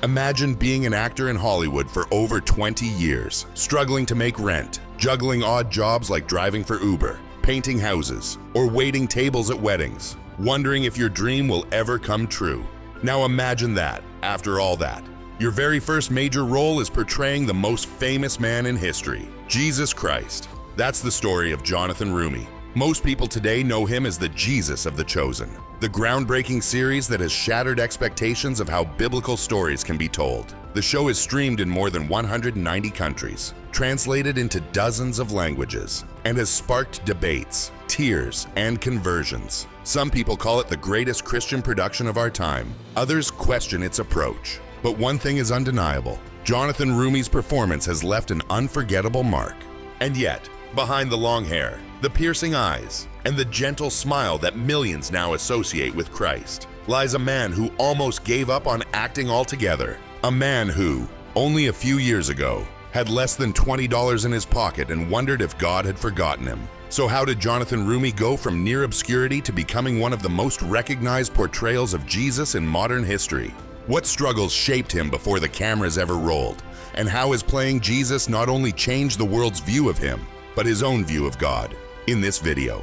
Imagine being an actor in Hollywood for over 20 years, struggling to make rent, juggling odd jobs like driving for Uber, painting houses, or waiting tables at weddings, wondering if your dream will ever come true. Now imagine that, after all that, your very first major role is portraying the most famous man in history, Jesus Christ. That's the story of Jonathan Roumie. Most people today know him as the Jesus of The Chosen, the groundbreaking series that has shattered expectations of how biblical stories can be told. The show is streamed in more than 190 countries, translated into dozens of languages, and has sparked debates, tears, and conversions. Some people call it the greatest Christian production of our time. Others question its approach. But one thing is undeniable. Jonathan Roumie's performance has left an unforgettable mark. And yet, behind the long hair, the piercing eyes, and the gentle smile that millions now associate with Christ, lies a man who almost gave up on acting altogether. A man who, only a few years ago, had less than $20 in his pocket and wondered if God had forgotten him. So how did Jonathan Roumie go from near obscurity to becoming one of the most recognized portrayals of Jesus in modern history? What struggles shaped him before the cameras ever rolled? And how has playing Jesus not only changed the world's view of him, but his own view of God? In this video,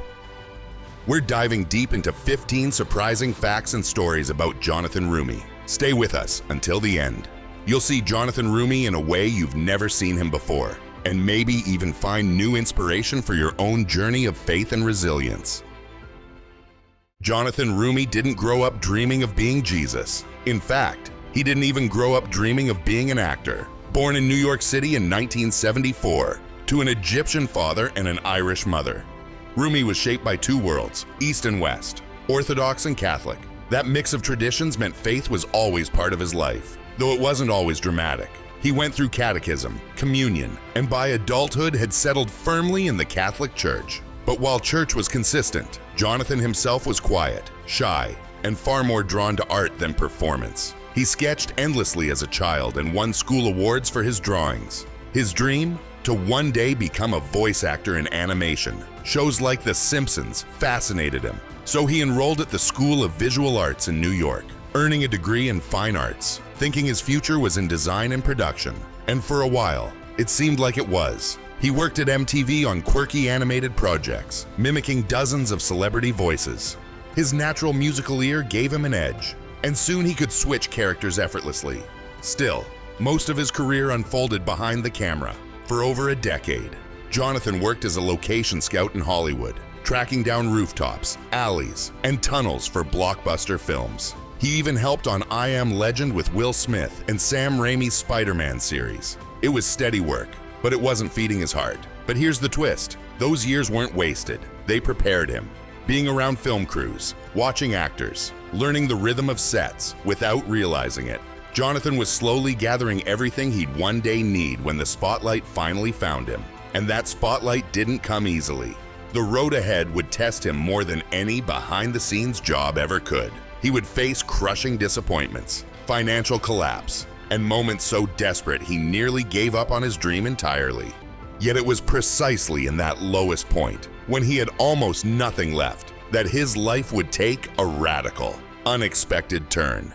we're diving deep into 15 surprising facts and stories about Jonathan Roumie. Stay with us until the end. You'll see Jonathan Roumie in a way you've never seen him before, and maybe even find new inspiration for your own journey of faith and resilience. Jonathan Roumie didn't grow up dreaming of being Jesus. In fact, he didn't even grow up dreaming of being an actor. Born in New York City in 1974, to an Egyptian father and an Irish mother, Roumie was shaped by two worlds, East and West, Orthodox and Catholic. That mix of traditions meant faith was always part of his life, though it wasn't always dramatic. He went through catechism, communion, and by adulthood had settled firmly in the Catholic Church. But while church was consistent, Jonathan himself was quiet, shy, and far more drawn to art than performance. He sketched endlessly as a child and won school awards for his drawings. His dream? To one day become a voice actor in animation. Shows like The Simpsons fascinated him, so he enrolled at the School of Visual Arts in New York, earning a degree in fine arts, thinking his future was in design and production. And for a while, it seemed like it was. He worked at MTV on quirky animated projects, mimicking dozens of celebrity voices. His natural musical ear gave him an edge, and soon he could switch characters effortlessly. Still, most of his career unfolded behind the camera. For over a decade, Jonathan worked as a location scout in Hollywood, tracking down rooftops, alleys, and tunnels for blockbuster films. He even helped on I Am Legend with Will Smith and Sam Raimi's Spider-Man series. It was steady work, but it wasn't feeding his heart. But here's the twist. Those years weren't wasted. They prepared him. Being around film crews, watching actors, learning the rhythm of sets without realizing it, Jonathan was slowly gathering everything he'd one day need when the spotlight finally found him. And that spotlight didn't come easily. The road ahead would test him more than any behind-the-scenes job ever could. He would face crushing disappointments, financial collapse, and moments so desperate he nearly gave up on his dream entirely. Yet it was precisely in that lowest point, when he had almost nothing left, that his life would take a radical, unexpected turn.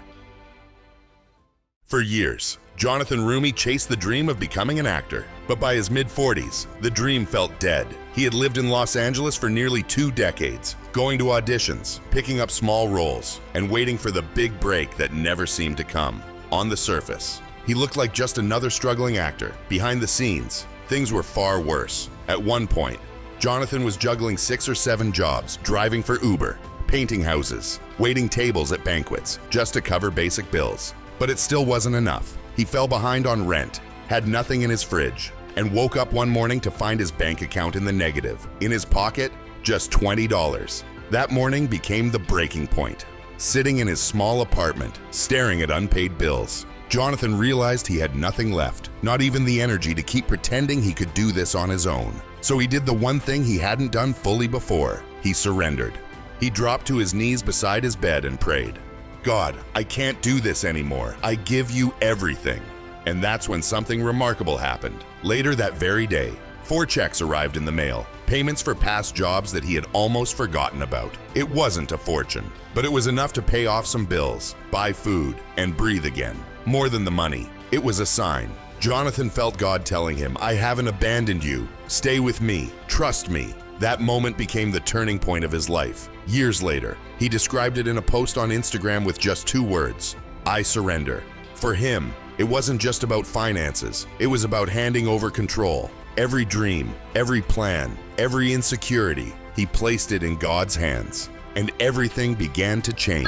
For years, Jonathan Roumie chased the dream of becoming an actor, but by his mid-40s, the dream felt dead. He had lived in Los Angeles for nearly 2 decades, going to auditions, picking up small roles, and waiting for the big break that never seemed to come. On the surface, he looked like just another struggling actor. Behind the scenes, things were far worse. At one point, Jonathan was juggling 6 or 7 jobs, driving for Uber, painting houses, waiting tables at banquets, just to cover basic bills. But it still wasn't enough. He fell behind on rent, had nothing in his fridge, and woke up one morning to find his bank account in the negative. In his pocket, just $20. That morning became the breaking point. Sitting in his small apartment, staring at unpaid bills, Jonathan realized he had nothing left, not even the energy to keep pretending he could do this on his own. So he did the one thing he hadn't done fully before. He surrendered. He dropped to his knees beside his bed and prayed, "God, I can't do this anymore. I give you everything." And that's when something remarkable happened. Later that very day, 4 checks arrived in the mail, payments for past jobs that he had almost forgotten about. It wasn't a fortune, but it was enough to pay off some bills, buy food, and breathe again. More than the money, it was a sign. Jonathan felt God telling him, "I haven't abandoned you. Stay with me. Trust me." That moment became the turning point of his life. Years later, he described it in a post on Instagram with just 2 words: "I surrender." For him, it wasn't just about finances. It was about handing over control. Every dream, every plan, every insecurity, he placed it in God's hands. And everything began to change.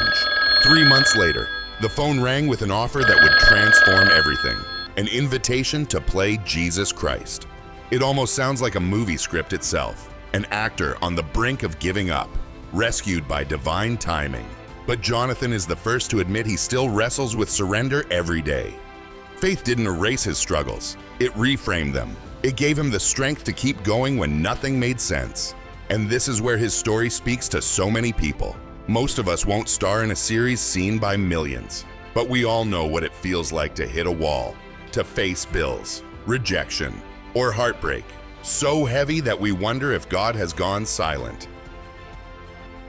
3 months later, the phone rang with an offer that would transform everything. An invitation to play Jesus Christ. It almost sounds like a movie script itself. An actor on the brink of giving up, rescued by divine timing. But Jonathan is the first to admit he still wrestles with surrender every day. Faith didn't erase his struggles. It reframed them. It gave him the strength to keep going when nothing made sense. And this is where his story speaks to so many people. Most of us won't star in a series seen by millions, but we all know what it feels like to hit a wall, to face bills, rejection, or heartbreak, so heavy that we wonder if God has gone silent.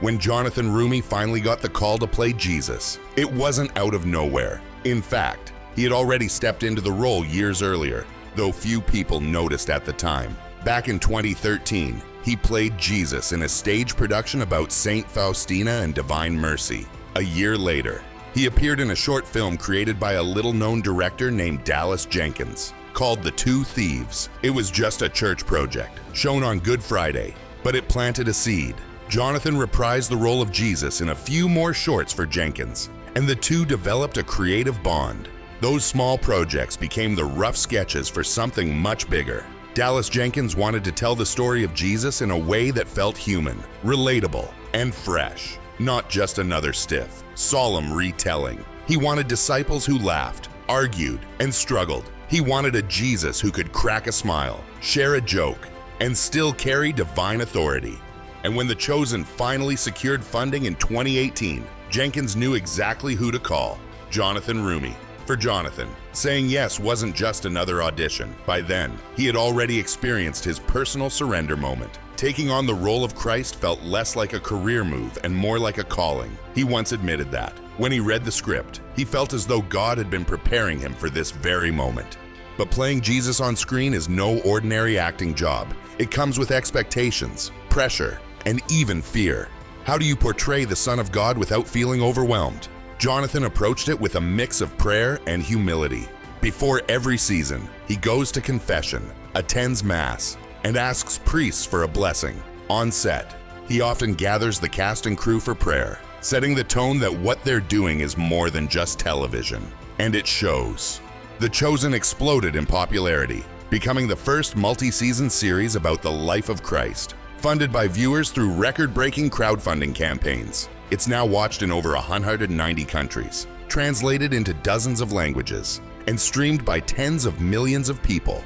When Jonathan Roumie finally got the call to play Jesus, it wasn't out of nowhere. In fact, he had already stepped into the role years earlier, though few people noticed at the time. Back in 2013, he played Jesus in a stage production about Saint Faustina and Divine Mercy. A year later, he appeared in a short film created by a little-known director named Dallas Jenkins, called The Two Thieves. It was just a church project, shown on Good Friday, but it planted a seed. Jonathan reprised the role of Jesus in a few more shorts for Jenkins, and the two developed a creative bond. Those small projects became the rough sketches for something much bigger. Dallas Jenkins wanted to tell the story of Jesus in a way that felt human, relatable, and fresh. Not just another stiff, solemn retelling. He wanted disciples who laughed, argued, and struggled. He wanted a Jesus who could crack a smile, share a joke, and still carry divine authority. And when The Chosen finally secured funding in 2018, Jenkins knew exactly who to call: Jonathan Roumie. For Jonathan, saying yes wasn't just another audition. By then, he had already experienced his personal surrender moment. Taking on the role of Christ felt less like a career move and more like a calling. He once admitted that. When he read the script, he felt as though God had been preparing him for this very moment. But playing Jesus on screen is no ordinary acting job. It comes with expectations, pressure, and even fear. How do you portray the Son of God without feeling overwhelmed? Jonathan approached it with a mix of prayer and humility. Before every season, he goes to confession, attends Mass, and asks priests for a blessing. On set, he often gathers the cast and crew for prayer, setting the tone that what they're doing is more than just television. And it shows. The Chosen exploded in popularity, becoming the first multi-season series about the life of Christ. Funded by viewers through record-breaking crowdfunding campaigns, it's now watched in over 190 countries, translated into dozens of languages, and streamed by tens of millions of people.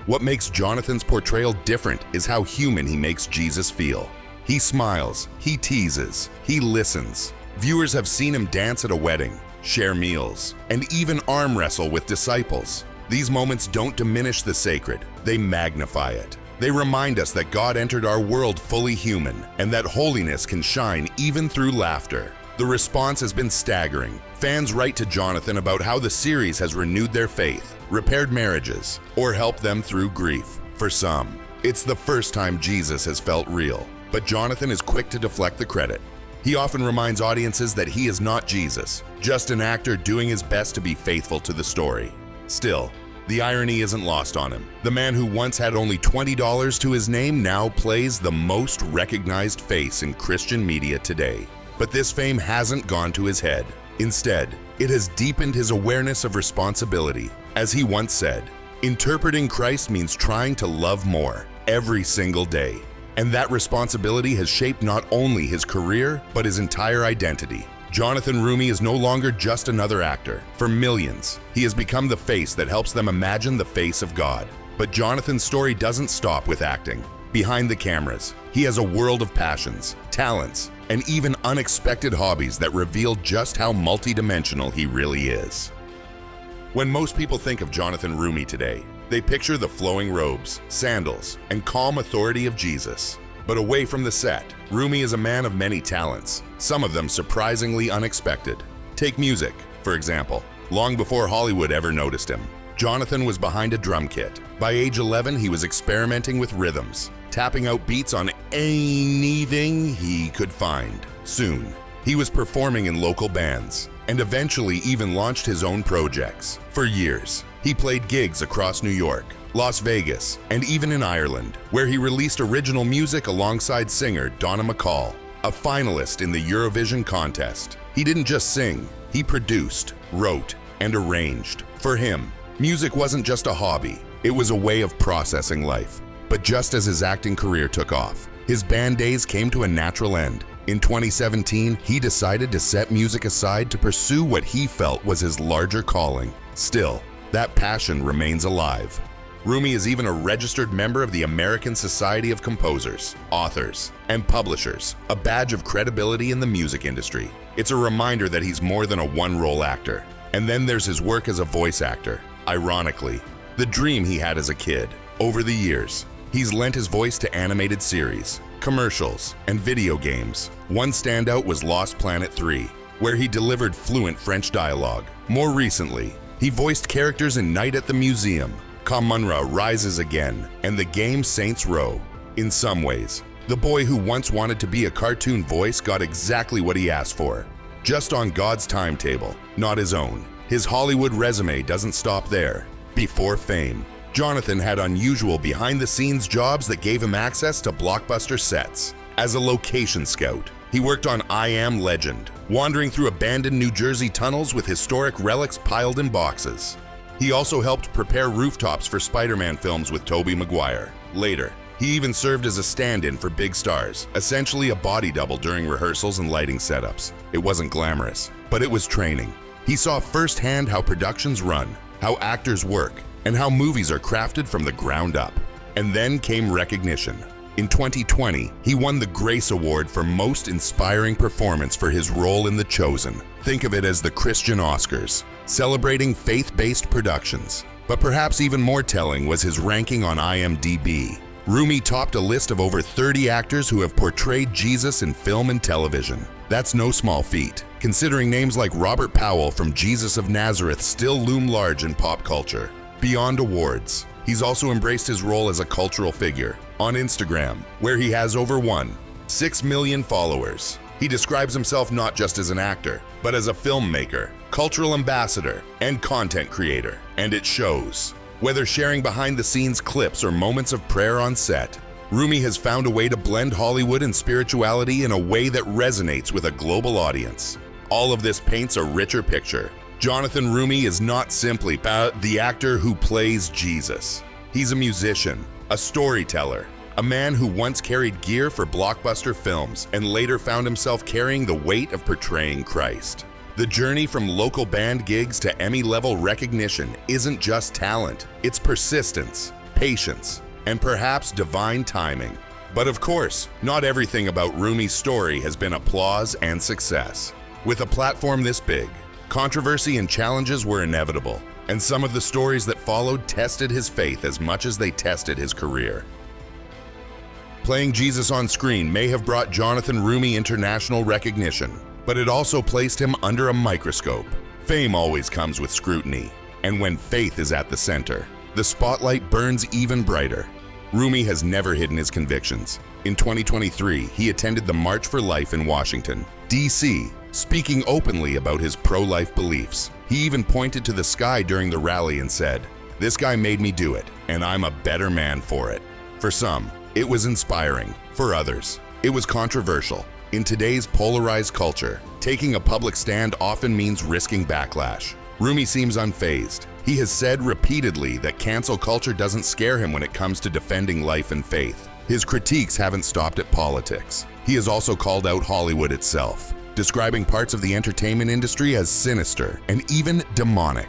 What makes Jonathan's portrayal different is how human he makes Jesus feel. He smiles, he teases, he listens. Viewers have seen him dance at a wedding, share meals, and even arm wrestle with disciples. These moments don't diminish the sacred, they magnify it. They remind us that God entered our world fully human, and that holiness can shine even through laughter. The response has been staggering. Fans write to Jonathan about how the series has renewed their faith, repaired marriages, or helped them through grief. For some, it's the first time Jesus has felt real, but Jonathan is quick to deflect the credit. He often reminds audiences that he is not Jesus, just an actor doing his best to be faithful to the story. Still, the irony isn't lost on him. The man who once had only $20 to his name now plays the most recognized face in Christian media today. But this fame hasn't gone to his head. Instead, it has deepened his awareness of responsibility. As he once said, interpreting Christ means trying to love more every single day. And that responsibility has shaped not only his career, but his entire identity. Jonathan Roumie is no longer just another actor. For millions, he has become the face that helps them imagine the face of God. But Jonathan's story doesn't stop with acting. Behind the cameras, he has a world of passions, talents, and even unexpected hobbies that reveal just how multidimensional he really is. When most people think of Jonathan Roumie today, they picture the flowing robes, sandals, and calm authority of Jesus. But away from the set, Roumie is a man of many talents, some of them surprisingly unexpected. Take music. For example, long before Hollywood ever noticed him, Jonathan was behind a drum kit. By age 11, he was experimenting with rhythms, tapping out beats on anything he could find. Soon, he was performing in local bands, and eventually even launched his own projects. For years, he played gigs across New York, Las Vegas, and even in Ireland, where he released original music alongside singer Donna McCall, a finalist in the Eurovision contest. He didn't just sing, he produced, wrote, and arranged. For him, music wasn't just a hobby, it was a way of processing life. But just as his acting career took off, his band days came to a natural end. In 2017, he decided to set music aside to pursue what he felt was his larger calling. Still, that passion remains alive. Roumie is even a registered member of the American Society of Composers, Authors, and Publishers, a badge of credibility in the music industry. It's a reminder that he's more than a one-role actor. And then there's his work as a voice actor. Ironically, the dream he had as a kid. Over the years, he's lent his voice to animated series, commercials, and video games. One standout was Lost Planet 3, where he delivered fluent French dialogue. More recently, he voiced characters in Night at the Museum, Munra Rises Again, and the game Saints Row. In some ways, the boy who once wanted to be a cartoon voice got exactly what he asked for. Just on God's timetable, not his own. His Hollywood resume doesn't stop there. Before fame, Jonathan had unusual behind-the-scenes jobs that gave him access to blockbuster sets. As a location scout, he worked on I Am Legend, wandering through abandoned New Jersey tunnels with historic relics piled in boxes. He also helped prepare rooftops for Spider-Man films with Tobey Maguire. Later, he even served as a stand-in for big stars, essentially a body double during rehearsals and lighting setups. It wasn't glamorous, but it was training. He saw firsthand how productions run, how actors work, and how movies are crafted from the ground up. And then came recognition. In 2020, he won the Grace Award for Most Inspiring Performance for his role in The Chosen. Think of it as the Christian Oscars, celebrating faith-based productions. But perhaps even more telling was his ranking on IMDb. Roumie topped a list of over 30 actors who have portrayed Jesus in film and television. That's no small feat, considering names like Robert Powell from Jesus of Nazareth still loom large in pop culture. Beyond awards, he's also embraced his role as a cultural figure. On Instagram, where he has over 6 million followers, he describes himself not just as an actor, but as a filmmaker, cultural ambassador, and content creator. And it shows. Whether sharing behind-the-scenes clips or moments of prayer on set, Roumie has found a way to blend Hollywood and spirituality in a way that resonates with a global audience. All of this paints a richer picture. Jonathan Roumie is not simply the actor who plays Jesus. He's a musician, a storyteller, a man who once carried gear for blockbuster films and later found himself carrying the weight of portraying Christ. The journey from local band gigs to Emmy-level recognition isn't just talent, it's persistence, patience, and perhaps divine timing. But of course, not everything about Roumie's story has been applause and success. With a platform this big, controversy and challenges were inevitable, and some of the stories that followed tested his faith as much as they tested his career. Playing Jesus on screen may have brought Jonathan Roumie international recognition, but it also placed him under a microscope. Fame always comes with scrutiny, and when faith is at the center, the spotlight burns even brighter. Roumie has never hidden his convictions. In 2023, he attended the March for Life in Washington, D.C., speaking openly about his pro-life beliefs. He even pointed to the sky during the rally and said, "This guy made me do it, and I'm a better man for it." For some, it was inspiring. For others, it was controversial. In today's polarized culture, taking a public stand often means risking backlash. Roumie seems unfazed. He has said repeatedly that cancel culture doesn't scare him when it comes to defending life and faith. His critiques haven't stopped at politics. He has also called out Hollywood itself, describing parts of the entertainment industry as sinister and even demonic.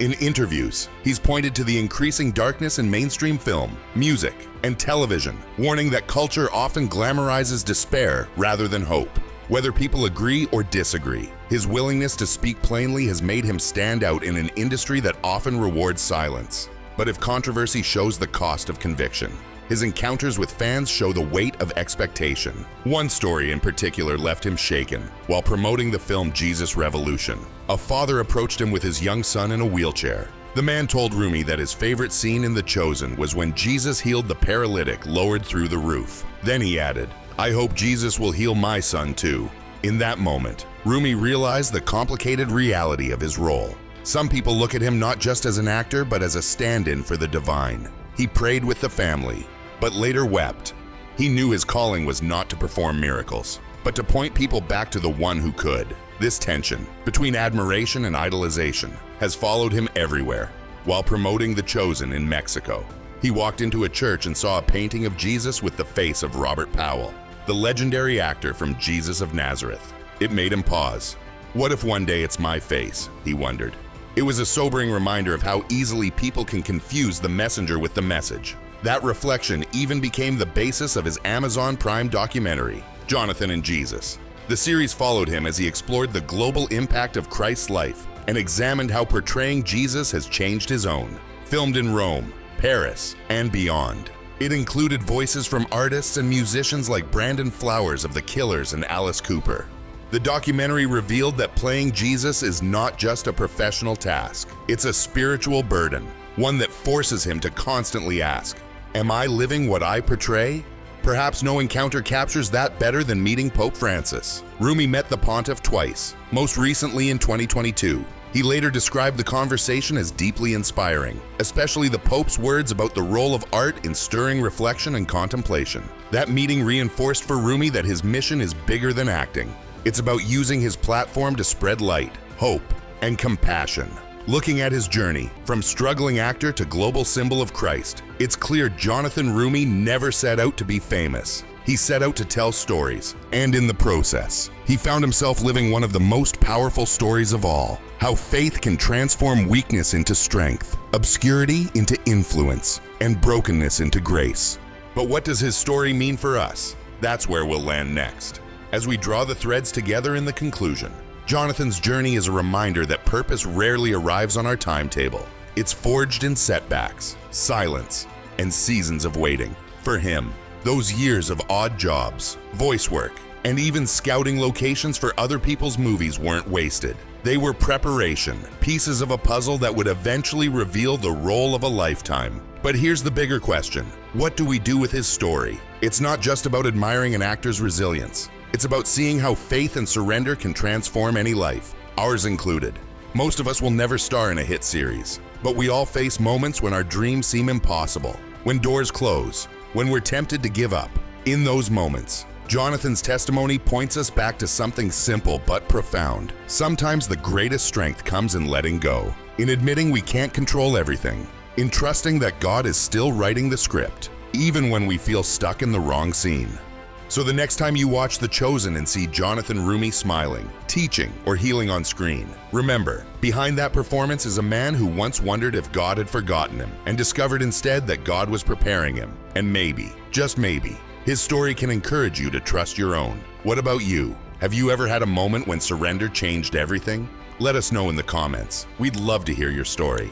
In interviews, he's pointed to the increasing darkness in mainstream film, music, and television, warning that culture often glamorizes despair rather than hope. Whether people agree or disagree, his willingness to speak plainly has made him stand out in an industry that often rewards silence. But if controversy shows the cost of conviction, His encounters with fans show the weight of expectation. One story in particular left him shaken. While promoting the film Jesus Revolution, a father approached him with his young son in a wheelchair. The man told Roumie that his favorite scene in The Chosen was when Jesus healed the paralytic lowered through the roof. Then he added, "I hope Jesus will heal my son too." In that moment, Roumie realized the complicated reality of his role. Some people look at him not just as an actor, but as a stand-in for the divine. He prayed with the family, but later wept. He knew his calling was not to perform miracles, but to point people back to the one who could. This tension between admiration and idolization has followed him everywhere. While promoting The Chosen in Mexico, he walked into a church and saw a painting of Jesus with the face of Robert Powell, the legendary actor from Jesus of Nazareth. It made him pause. What if one day it's my face, he wondered. It was a sobering reminder of how easily people can confuse the messenger with the message. That reflection even became the basis of his Amazon Prime documentary, Jonathan and Jesus. The series followed him as he explored the global impact of Christ's life and examined how portraying Jesus has changed his own. Filmed in Rome, Paris, and beyond, it included voices from artists and musicians like Brandon Flowers of The Killers and Alice Cooper. The documentary revealed that playing Jesus is not just a professional task. It's a spiritual burden, one that forces him to constantly ask, "Am I living what I portray?" Perhaps no encounter captures that better than meeting Pope Francis. Roumie met the pontiff twice, most recently in 2022. He later described the conversation as deeply inspiring, especially the Pope's words about the role of art in stirring reflection and contemplation. That meeting reinforced for Roumie that his mission is bigger than acting. It's about using his platform to spread light, hope, and compassion. Looking at his journey, from struggling actor to global symbol of Christ, it's clear Jonathan Roumie never set out to be famous. He set out to tell stories, and in the process, he found himself living one of the most powerful stories of all: how faith can transform weakness into strength, obscurity into influence, and brokenness into grace. But what does his story mean for us? That's where we'll land next. As we draw the threads together in the conclusion, Jonathan's journey is a reminder that purpose rarely arrives on our timetable. It's forged in setbacks, silence, and seasons of waiting. For him, those years of odd jobs, voice work, and even scouting locations for other people's movies weren't wasted. They were preparation, pieces of a puzzle that would eventually reveal the role of a lifetime. But here's the bigger question: what do we do with his story? It's not just about admiring an actor's resilience. It's about seeing how faith and surrender can transform any life, ours included. Most of us will never star in a hit series, but we all face moments when our dreams seem impossible, when doors close, when we're tempted to give up. In those moments, Jonathan's testimony points us back to something simple but profound. Sometimes the greatest strength comes in letting go, in admitting we can't control everything, in trusting that God is still writing the script, even when we feel stuck in the wrong scene. So the next time you watch The Chosen and see Jonathan Roumie smiling, teaching, or healing on screen, remember, behind that performance is a man who once wondered if God had forgotten him and discovered instead that God was preparing him. And maybe, just maybe, his story can encourage you to trust your own. What about you? Have you ever had a moment when surrender changed everything? Let us know in the comments. We'd love to hear your story.